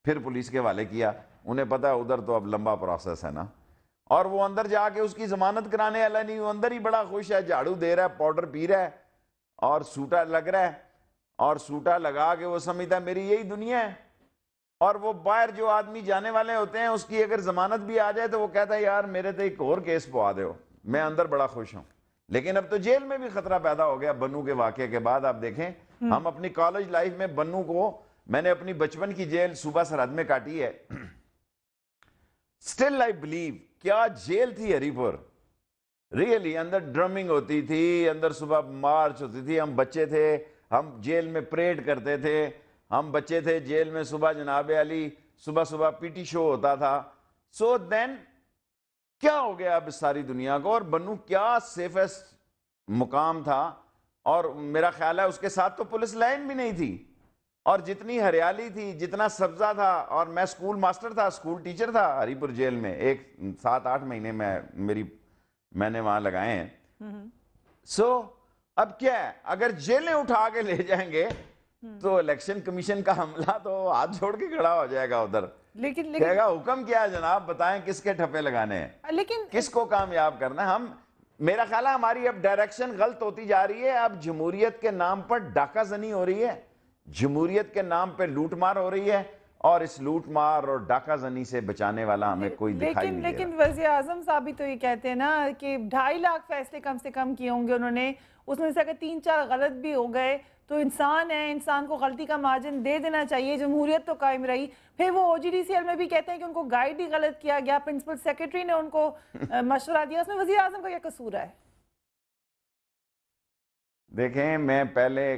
پھر پولیس کے حوالے کیا. انہیں پتا ہے ادھر تو اب لمبا پروسیس ہے نا. اور وہ اندر جا کے اس کی ضمانت کرانے والا نہیں, وہ اندر ہی بڑا خوش ہے, جھاڑو دے رہا ہے, پاؤڈر پی رہا ہے اور سوٹا لگ رہا ہے, اور سوٹا لگا کے وہ سمجھتا ہے میری یہی دنیا ہے. اور وہ باہر جو آدمی جانے والے ہوتے ہیں اس کی اگر ضمانت بھی آ جائے تو وہ کہتا ہے یار میرے تو ایک اور کیس پوا دے ہو, میں اندر بڑا خوش ہوں. لیکن اب تو جیل میں بھی خطرہ پیدا ہو گیا بنو کے واقعے کے بعد. آپ دیکھیں ہم اپنی کالج لائف میں بنو کو, میں نے اپنی بچپن کی جیل صوبہ سرحد میں کاٹی ہے. Still I believe, کیا جیل تھی ہری پور, ریئلی. اندر ڈرمنگ ہوتی تھی, اندر صبح مارچ ہوتی تھی, ہم بچے تھے, ہم جیل میں پریڈ کرتے تھے, ہم بچے تھے جیل میں, صبح جناب علی صبح پی ٹی شو ہوتا تھا. سو دین کیا ہو گیا اب ساری دنیا کو, اور بنو کیا سیفسٹ مقام تھا. اور میرا خیال ہے اس کے ساتھ تو پولیس لائن بھی نہیں تھی, اور جتنی ہریالی تھی, جتنا سبزہ تھا. اور میں اسکول ماسٹر تھا, اسکول ٹیچر تھا ہری پور جیل میں, ایک 7-8 مہینے میں نے وہاں لگائے ہیں. سو اب کیا ہے, اگر جیلیں اٹھا کے لے جائیں گے تو الیکشن کمیشن کا حملہ تو ہاتھ چھوڑ کے کھڑا ہو جائے گا ادھر. لیکن کہے گا حکم کیا ہے جناب, بتائیں کس کے ٹھپے لگانے ہیں, لیکن کس کو کامیاب کرنا ہے. میرا خیال ہے ہماری اب ڈائریکشن غلط ہوتی جا رہی ہے. اب جمہوریت کے نام پر ڈاکہ زنی ہو رہی ہے, جمہوریت کے نام پہ لوٹ مار ہو رہی ہے, اور اس لوٹ مار اور ڈاکہ زنی سے بچانے والا ہمیں کوئی دکھائی نہیں دے رہا. لیکن وزیر اعظم صاحب بھی تو یہ کہتے ہیں نا کہ 2.5 لاکھ فیصلے کم سے کم کیے ہوں گے انہوں نے, اس میں سے اگر 3-4 غلط بھی ہو گئے تو انسان ہے, انسان کو غلطی کا مارجن دے دینا چاہیے, جمہوریت تو قائم رہی. پھر وہ OGDCL میں بھی کہتے ہیں کہ ان کو گائیڈ ہی غلط کیا گیا, پرنسپل سیکرٹری نے ان کو مشورہ دیا, اس میں وزیر اعظم کا کیا قصور ہے؟ دیکھیں میں پہلے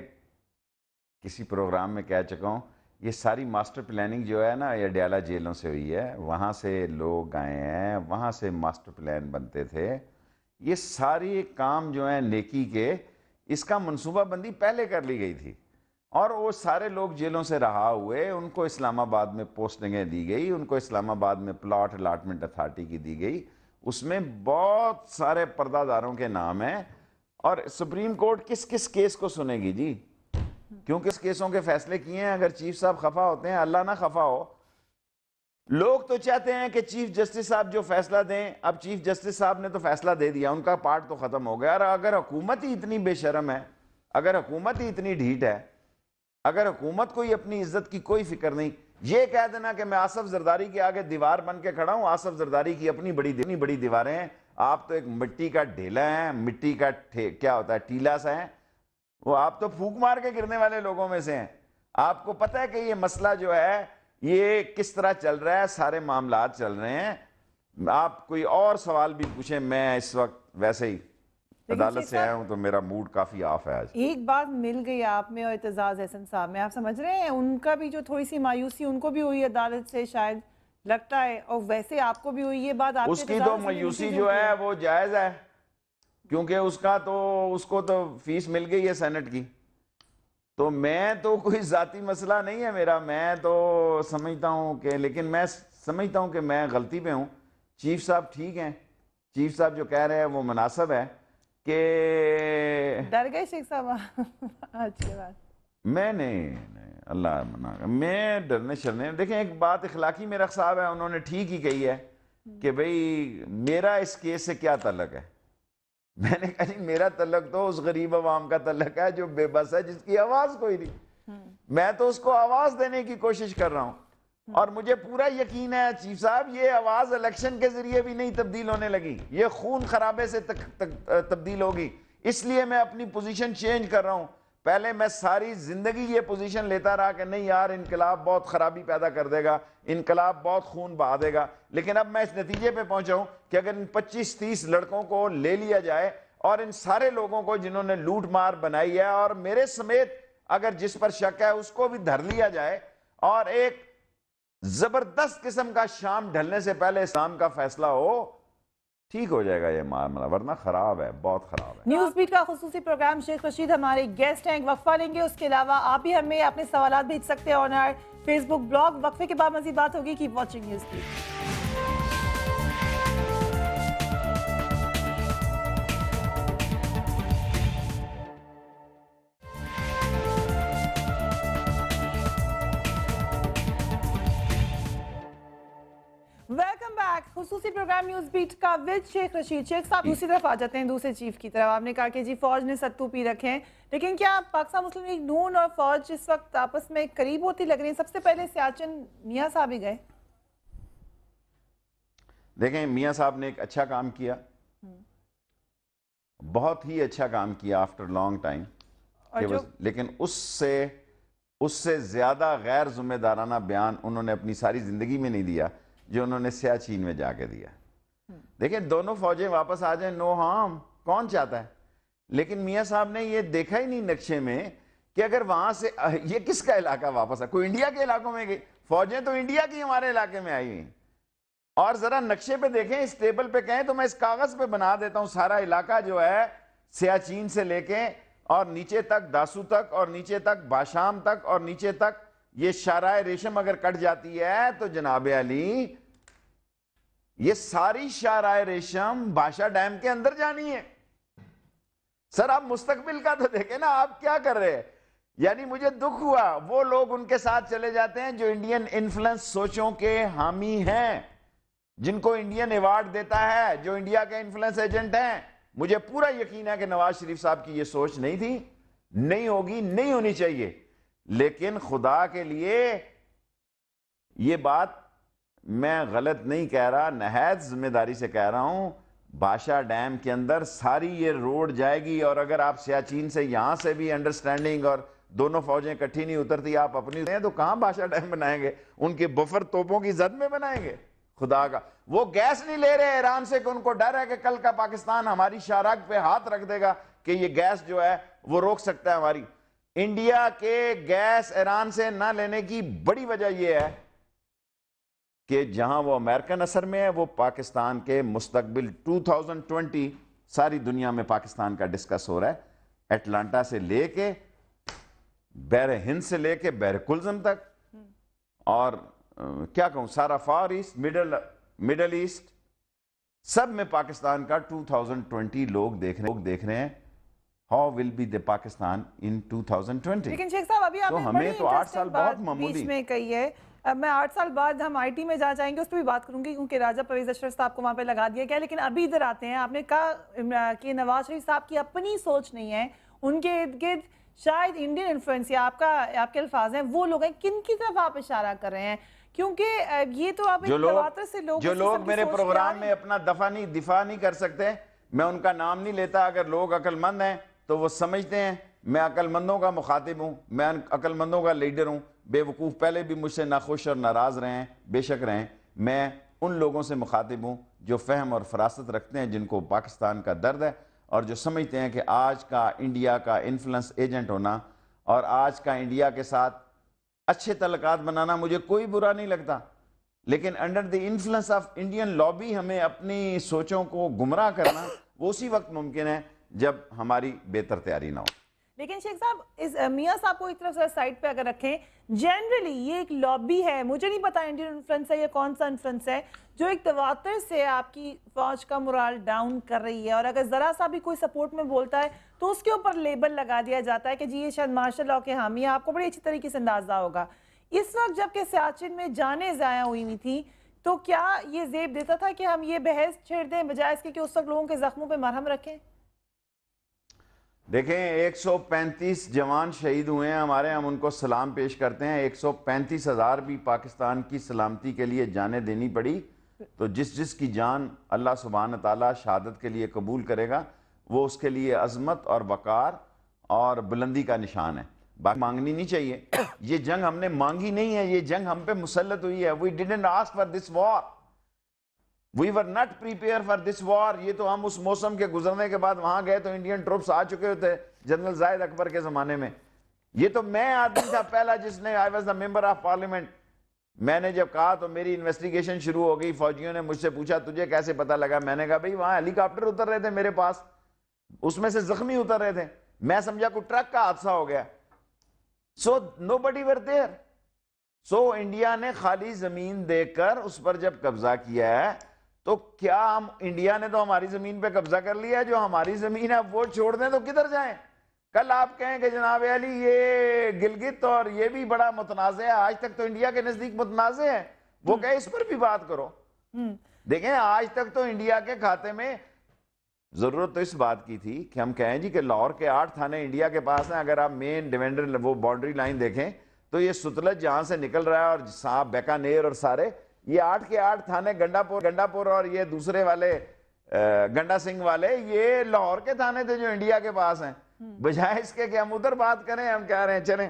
کسی پروگرام میں کہہ چکا ہوں, یہ ساری ماسٹر پلاننگ جو ہے نا یہ ڈیالہ جیلوں سے ہوئی ہے, وہاں سے لوگ آئے ہیں, وہاں سے ماسٹر پلان بنتے تھے. یہ ساری کام جو ہیں نیکی کے, اس کا منصوبہ بندی پہلے کر لی گئی تھی, اور وہ سارے لوگ جیلوں سے رہا ہوئے, ان کو اسلام آباد میں پوسٹنگیں دی گئی, ان کو اسلام آباد میں پلاٹ الاٹمنٹ اتھارٹی کی دی گئی. اس میں بہت سارے پردہ داروں کے نام ہیں, اور سپریم کورٹ کس کس کیس کو سنے گی جی, کیونکہ اس کیسوں کے فیصلے کیے ہیں. اگر چیف صاحب خفا ہوتے ہیں, اللہ نہ خفا ہو, لوگ تو چاہتے ہیں کہ چیف جسٹس صاحب جو فیصلہ دیں. اب چیف جسٹس صاحب نے تو فیصلہ دے دیا, ان کا پارٹ تو ختم ہو گیا. اور اگر حکومت ہی اتنی بے شرم ہے, اگر حکومت ہی اتنی ڈھیٹ ہے, اگر حکومت کو ہی اپنی عزت کی کوئی فکر نہیں, یہ کہہ دینا کہ میں آصف زرداری کے آگے دیوار بن کے کھڑا ہوں. آصف زرداری کی اپنی بڑی دیواریں ہیں, آپ تو ایک مٹی کا ڈھیلا ہیں, مٹی کا کیا ہوتا ہے ٹیلا سا ہے, وہ آپ تو پھونک مار کے گرنے والے لوگوں میں سے ہیں. آپ کو پتہ ہے کہ یہ مسئلہ جو ہے یہ کس طرح چل رہا ہے, سارے معاملات چل رہے ہیں. آپ کوئی اور سوال بھی پوچھیں, میں اس وقت ویسے ہی عدالت سے آیا ہوں تو میرا موڈ کافی آف ہے آج. ایک بات مل گئی آپ میں اور اعتزاز احسن صاحب میں, آپ سمجھ رہے ہیں ان کا بھی جو تھوڑی سی مایوسی ان کو بھی ہوئی عدالت سے شاید لگتا ہے, اور ویسے آپ کو بھی ہوئی یہ بات. اس کی تو مایوسی جو ہے وہ جائز ہے, کیونکہ اس کو تو فیس مل گئی ہے سینٹ کی. تو میں تو کوئی ذاتی مسئلہ نہیں ہے میرا, میں تو سمجھتا ہوں کہ, لیکن میں سمجھتا ہوں کہ میں غلطی پہ ہوں. چیف صاحب ٹھیک ہیں, چیف صاحب جو کہہ رہے ہیں وہ مناسب ہے. کہ ڈر گئے شیخ صاحب آج کے بعد؟ میں نہیں, اللہ منع, میں ڈرنے شرنے. دیکھیں ایک بات اخلاقی میرا صاحب ہے, انہوں نے ٹھیک ہی کہی ہے کہ بھئی میرا اس کیس سے کیا تعلق ہے. میں نے کہا نہیں, میرا تعلق تو اس غریب عوام کا تعلق ہے جو بے بس ہے, جس کی آواز کوئی نہیں. میں تو اس کو آواز دینے کی کوشش کر رہا ہوں, اور مجھے پورا یقین ہے چیف صاحب یہ آواز الیکشن کے ذریعے بھی نہیں تبدیل ہونے لگی, یہ خون خرابے سے تبدیل ہوگی. اس لیے میں اپنی پوزیشن چینج کر رہا ہوں. پہلے میں ساری زندگی یہ پوزیشن لیتا رہا کہ نہیں یار انقلاب بہت خرابی پیدا کر دے گا, انقلاب بہت خون بہا دے گا. لیکن اب میں اس نتیجے پہ پہنچا ہوں کہ اگر ان 25-30 لڑکوں کو لے لیا جائے, اور ان سارے لوگوں کو جنہوں نے لوٹ مار بنائی ہے, اور میرے سمیت اگر جس پر شک ہے اس کو بھی دھر لیا جائے, اور ایک زبردست قسم کا شام ڈھلنے سے پہلے اسلام کا فیصلہ ہو, ٹھیک ہو جائے گا یہ معاملہ, ورنہ خراب ہے, بہت خراب ہے. نیوز بیٹ کا خصوصی پروگرام شیخ رشید ہمارے گیسٹ ہیں, ایک وقفہ لیں گے. اس کے علاوہ آپ بھی ہمیں اپنے سوالات بھیج سکتے ہیں on or Facebook blog. وقفے کے بعد مزید بات ہوگی. Keep watching News Beat. Welcome back. خصوصی پروگرام نیوز بیٹ کا ود شیخ رشید. شیخ صاحب دوسری طرف آ جاتے ہیں, دوسرے چیف کی طرف. آپ نے کہا کہ جی فوج نے ستو پی رکھے ہیں, لیکن کیا پاکستان مسلم لیگ نون اور فوج اس وقت آپس میں قریب ہوتی لگ رہی ہیں؟ سب سے پہلے سیاچن میاں صاحب ہی گئے. دیکھیں میاں صاحب نے ایک اچھا کام کیا, بہت ہی اچھا کام کیا آفٹر لانگ ٹائم, لیکن اس سے زیادہ غیر ذمہ دارانہ بیان انہوں نے اپنی ساری زندگی میں نہیں دیا جو انہوں نے سیاچین میں جا کے دیا. دیکھیں دونوں فوجیں واپس آ جائیں, نو ہارم, کون چاہتا ہے؟ لیکن میاں صاحب نے یہ دیکھا ہی نہیں نقشے میں کہ اگر وہاں سے یہ کس کا علاقہ واپس ہے, کوئی انڈیا کے علاقوں میں گئی, فوجیں تو انڈیا کی ہمارے علاقے میں آئی ہوئی. اور ذرا نقشے پہ دیکھیں, اس ٹیبل پہ کہیں تو میں اس کاغذ پہ بنا دیتا ہوں سارا علاقہ جو ہے سیاچین سے لے کے اور نیچے تک داسو تک اور نیچے تک باشام تک اور نیچے تک یہ شاہراہ ریشم اگر کٹ جاتی ہے تو جناب علی یہ ساری شاہراہ ریشم باشا ڈیم کے اندر جانی ہے. سر آپ مستقبل کا تو دیکھیں نا, آپ کیا کر رہے ہیں؟ یعنی مجھے دکھ ہوا وہ لوگ ان کے ساتھ چلے جاتے ہیں جو انڈین انفلنس سوچوں کے حامی ہیں, جن کو انڈین ایوارڈ دیتا ہے, جو انڈیا کے انفلنس ایجنٹ ہیں. مجھے پورا یقین ہے کہ نواز شریف صاحب کی یہ سوچ نہیں تھی, نہیں ہوگی, نہیں ہونی چاہیے. لیکن خدا کے لیے یہ بات میں غلط نہیں کہہ رہا, نہایت ذمہ داری سے کہہ رہا ہوں. باشا ڈیم کے اندر ساری یہ روڈ جائے گی, اور اگر آپ سیاچین سے یہاں سے بھی انڈرسٹینڈنگ اور دونوں فوجیں کٹھی نہیں اترتی, آپ اپنی تو کہاں باشا ڈیم بنائیں گے؟ ان کے بفر توپوں کی زد میں بنائیں گے. خدا کا وہ گیس نہیں لے رہے ایران سے کہ ان کو ڈر ہے کہ کل کا پاکستان ہماری شاہراہ پہ ہاتھ رکھ دے گا کہ یہ گیس جو ہے وہ روک سکتا ہے ہماری. انڈیا کے گیس ایران سے نہ لینے کی بڑی وجہ یہ ہے کہ جہاں وہ امریکن اثر میں ہے, وہ پاکستان کے مستقبل 2020 ساری دنیا میں پاکستان کا ڈسکس ہو رہا ہے, اٹلانٹا سے لے کے بحر ہند سے لے کے بحر کلزم تک, اور کیا کہوں سارا فار ایسٹ, مڈل ایسٹ, سب میں پاکستان کا 2020 لوگ دیکھ رہے ہیں. How will be the Pakistan in 2020? لیکن شیخ صاحب ابھی آپ نے بڑی 8 سال بہت معمولی بیچ میں کہی ہے. اب میں 8 سال بعد ہم آئی ٹی میں جا جائیں گے, اس پہ بھی بات کروں گی کیونکہ راجہ پرویز اشرف صاحب کو وہاں پہ لگا دیا گیا. لیکن ابھی ادھر آتے ہیں, آپ نے کہا کہ نواز شریف صاحب کی اپنی سوچ نہیں ہے, ان کے ارد گرد شاید انڈین انفلوئنس یا آپ کے الفاظ ہیں وہ لوگ ہیں. کن کی طرف آپ اشارہ کر رہے ہیں؟ کیونکہ یہ تو آپ تواتر سے جو لوگ میرے پروگرام میں اپنا دفاع نہیں کر سکتے, میں ان کا نام نہیں لیتا. اگر لوگ عقل مند ہیں تو وہ سمجھتے ہیں میں عقل مندوں کا مخاطب ہوں, میں عقل مندوں کا لیڈر ہوں. بے وقوف پہلے بھی مجھ سے ناخوش اور ناراض رہے ہیں, بے شک رہے ہیں. میں ان لوگوں سے مخاطب ہوں جو فہم اور فراست رکھتے ہیں, جن کو پاکستان کا درد ہے, اور جو سمجھتے ہیں کہ آج کا انڈیا کا انفلنس ایجنٹ ہونا اور آج کا انڈیا کے ساتھ اچھے تعلقات بنانا مجھے کوئی برا نہیں لگتا. لیکن under the influence of Indian lobby ہمیں اپنی سوچوں کو گمراہ کرنا وہ اسی وقت ممکن ہے جب ہماری بہتر تیاری نہ ہو. لیکن شیخ صاحب اس میاں صاحب کو ایک طرف سے سائٹ پہ اگر رکھیں, جنرلی یہ ایک لابی ہے, مجھے نہیں پتا انڈین انفلوئنس ہے یا کون سا انفلوئنس ہے, جو ایک تواتر سے آپ کی فوج کا مورال ڈاؤن کر رہی ہے, اور اگر ذرا سا بھی کوئی سپورٹ میں بولتا ہے تو اس کے اوپر لیبل لگا دیا جاتا ہے کہ جی یہ شاید مارشل لاء کے حامی ہے. آپ کو بڑی اچھی طریقے سے اندازہ ہوگا اس وقت جب کہ سیاچن میں جانیں ضائع ہوئی ہوئی تھی, تو کیا یہ زیب دیتا تھا کہ ہم یہ بحث چھیڑ دیں بجائے اس کے کہ اس وقت لوگوں کے زخموں پہ مرہم رکھیں؟ دیکھیں 135 جوان شہید ہوئے ہیں ہمارے, ہم ان کو سلام پیش کرتے ہیں. 135,000 بھی پاکستان کی سلامتی کے لیے جانیں دینی پڑی, تو جس کی جان اللہ سبحانہ تعالیٰ شہادت کے لیے قبول کرے گا وہ اس کے لیے عظمت اور وقار اور بلندی کا نشان ہے. باقی مانگنی نہیں چاہیے. یہ جنگ ہم نے مانگی نہیں ہے, یہ جنگ ہم پہ مسلط ہوئی ہے. We didn't ask for this war. We were not prepared for this war. یہ تو ہم اس موسم کے گزرنے کے بعد وہاں گئے تو انڈین ٹروپس آ چکے تھے جنرل زاہد اکبر کے زمانے میں. یہ تو میں آدمی تھا پہلا جس نے I was the member of parliament. میں نے جب کہا تو میری انویسٹیگیشن شروع ہو گئی. فوجیوں نے مجھ سے پوچھا تجھے کیسے پتا لگا؟ میں نے کہا بھئی وہاں ہیلی کاپٹر اتر رہے تھے میرے پاس, اس میں سے زخمی اتر رہے تھے, میں سمجھا کوئی ٹرک کا حادثہ ہو گیا. So nobody were there. So India نے خالی زمین دے کر اس پر جب قبضہ کیا ہے تو کیا ہم انڈیا نے تو ہماری زمین پہ قبضہ کر لیا ہے, جو ہماری زمین ہے وہ چھوڑ دیں تو کدھر جائیں؟ کل آپ کہیں کہ جناب علی یہ گلگت اور یہ بھی بڑا متنازع ہے, آج تک تو انڈیا کے نزدیک متنازع ہے, وہ کہے اس پر بھی بات کرو. دیکھیں آج تک تو انڈیا کے کھاتے میں ضرورت تو اس بات کی تھی کہ ہم کہیں جی کہ لاہور کے 8 تھانے انڈیا کے پاس ہیں. اگر آپ مین ڈیوینڈر وہ باؤنڈری لائن دیکھیں تو یہ ستلج جہاں سے نکل رہا ہے اور صاحب بیکانیر اور سارے یہ 8 کے 8 تھانے گنڈا پور اور یہ دوسرے والے گنڈا سنگھ والے یہ لاہور کے تھانے تھے جو انڈیا کے پاس ہیں. بجائے اس کے کہ ہم ادھر بات کریں ہم کہہ رہے ہیں چلیں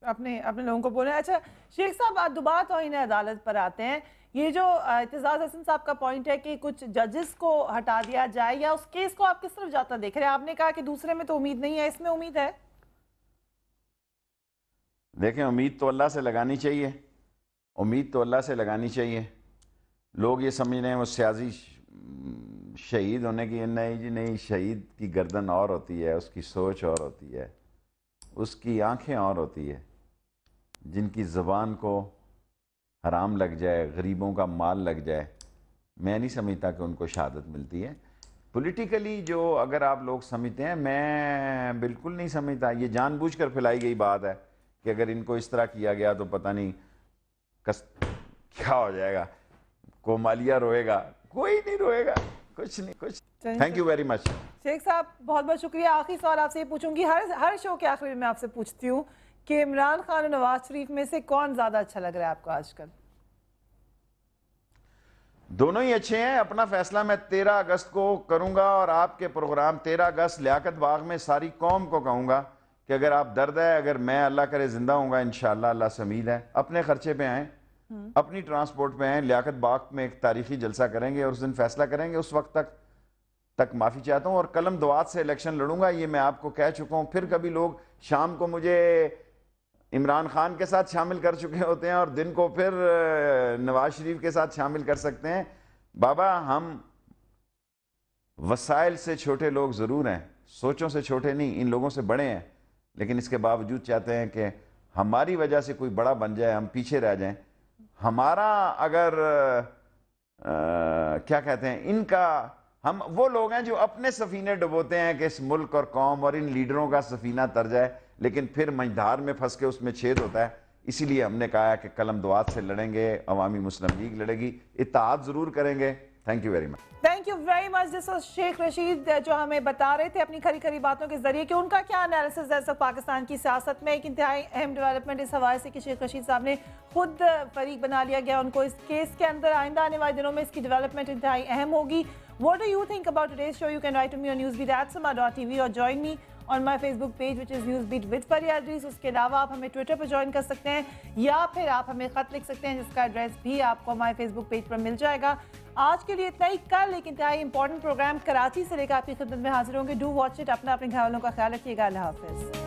اپنے لوگوں کو بولیں. اچھا شیخ صاحب دوبارہ توہین عدالت پر آتے ہیں. یہ جو اعتزاز حسن صاحب کا پوائنٹ ہے کہ کچھ ججز کو ہٹا دیا جائے یا اس کیس کو آپ کس طرف جاتا دیکھ رہے ہیں؟ آپ نے کہا کہ دوسرے میں تو امید نہیں ہے, اس میں امید ہے. دیکھیں امید تو اللہ سے لگانی چاہیے, امید تو اللہ سے لگانی چاہیے. لوگ یہ سمجھ رہے ہیں وہ سیاسی شہید ہونے کی, نہیں جی نہیں, شہید کی گردن اور ہوتی ہے, اس کی سوچ اور ہوتی ہے, اس کی آنکھیں اور ہوتی ہے. جن کی زبان کو حرام لگ جائے, غریبوں کا مال لگ جائے, میں نہیں سمجھتا کہ ان کو شہادت ملتی ہے. پولیٹیکلی جو اگر آپ لوگ سمجھتے ہیں, میں بالکل نہیں سمجھتا. یہ جان بوجھ کر پھیلائی گئی بات ہے کہ اگر ان کو اس طرح کیا گیا تو پتہ نہیں کیا ہو جائے گا, کومالیہ روئے گا. کوئی نہیں روئے گا, کچھ نہیں, کچھ. Thank you very much. شیخ صاحب بہت بہت شکریہ. آخری سوال آپ سے یہ پوچھوں گی, ہر شو کے آخر میں آپ سے پوچھتی ہوں کہ عمران خان اور نواز شریف میں سے کون زیادہ اچھا لگ رہا ہے آپ کو آج کل؟ دونوں ہی اچھے ہیں. اپنا فیصلہ میں 13 اگست کو کروں گا اور آپ کے پروگرام 13 اگست لیاقت باغ میں ساری قوم کو کہوں گا کہ اگر آپ درد ہے, اگر میں اللہ کرے زندہ ہوں گا انشاءاللہ, اللہ سے امید ہے, اپنے خرچے پہ آئیں, اپنی ٹرانسپورٹ پہ آئیں, لیاقت باغ میں ایک تاریخی جلسہ کریں گے اور اس دن فیصلہ کریں گے. اس وقت تک معافی چاہتا ہوں اور قلم دعات سے الیکشن لڑوں گا, یہ میں آپ کو کہہ چکا ہوں. پھر کبھی لوگ شام کو مجھے عمران خان کے ساتھ شامل کر چکے ہوتے ہیں اور دن کو پھر نواز شریف کے ساتھ شامل کر سکتے ہیں. بابا ہم وسائل سے چھوٹے لوگ ضرور ہیں, سوچوں سے چھوٹے نہیں, ان لوگوں سے بڑے ہیں, لیکن اس کے باوجود چاہتے ہیں کہ ہماری وجہ سے کوئی بڑا بن جائے, ہم پیچھے رہ جائیں. ہمارا اگر کیا کہتے ہیں ان کا, ہم وہ لوگ ہیں جو اپنے سفینے ڈبوتے ہیں کہ اس ملک اور قوم اور ان لیڈروں کا سفینہ تر جائے, لیکن پھر منجھدار میں پھنس کے اس میں چھید ہوتا ہے. اسی لیے ہم نے کہا کہ قلم دعات سے لڑیں گے, عوامی مسلم لیگ لڑے گی, اتحاد ضرور کریں گے. Thank you very much. Thank you very much. This was Sheikh Rashid جو ہمیں بتا رہے تھے اپنی کھری کھری باتوں کے ذریعے کہ ان کا کیا انالیسس ہے پاکستان کی سیاست میں. ایک انتہائی اہم ڈیولپمنٹ اس حوالے سے کہ شیخ رشید صاحب نے خود فریق بنا لیا گیا ان کو اس کیس کے اندر. آئندہ آنے والے دنوں میں اس کی ڈیولپمنٹ انتہائی اہم ہوگی. What do you think about today's show? You can write to me on newsbeat@sama.tv or join me on my Facebook page which is newsbeat with Faria Idris. اس کے علاوہ آپ ہمیں ٹویٹر پر جوائن کر سکتے ہیں یا پھر آپ ہمیں خط لکھ سکتے ہیں جس کا ایڈریس بھی آپ کو ہمارے فیس بک پیج پر مل جائے گا. آج کے لیے اتنا ہی. کل ایک انتہائی امپورٹنٹ پروگرام کراچی سے لے کر آپ کی خدمت میں حاضر ہوں گے. Do watch it. اپنے گھر والوں کا خیال رکھیے گا. اللہ حافظ.